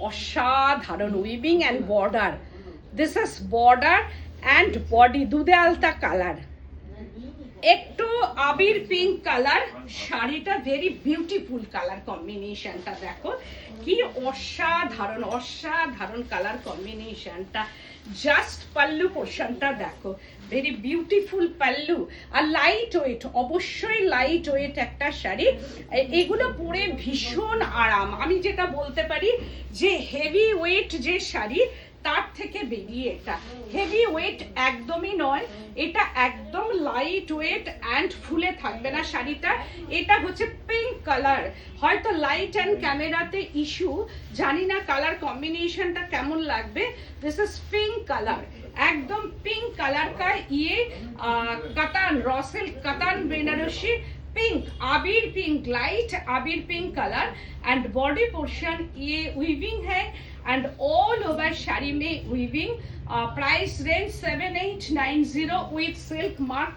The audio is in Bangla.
অসাধারণ weaving and border. This is border and body দুধে আলতা কালার, একটু আবির পিঙ্ক কালার। শাড়িটা ভেরি বিউটিফুল কালার কম্বিনেশনটা দেখো কি অসাধারণ অসাধারণ কালার কম্বিনেশনটা। জাস্ট পাল্লু পোর্শনটা দেখো, ভেরি বিউটিফুল পাল্লু আর লাইট ওয়েট, অবশ্যই লাইট ওয়েট একটা শাড়ি। এগুলো পরে ভীষণ আরাম। আমি যেটা বলতে পারি যে হেভি ওয়েট যে শাড়ি তার থেকে বেরিয়ে এটা হেভি ওয়েট একদমই নয়, এটা একদম লাইট ওয়েট অ্যান্ড ফুলে থাকবে না শাড়িটা। এটা হচ্ছে পিঙ্ক কালার, হয়তো লাইট অ্যান্ড ক্যামেরাতে ইস্যু, জানি না কালার কম্বিনেশনটা কেমন লাগবে। দিস ইজ পিঙ্ক কালার, एकदम पिंक कलर का ये katan raw silk katan Banarasi pink आबिर पिंक लाइट आबिर pink colour and body portion ये वीविंग है एंड ऑल ओवर साड़ी में weaving. Price range 7890 with silk mark.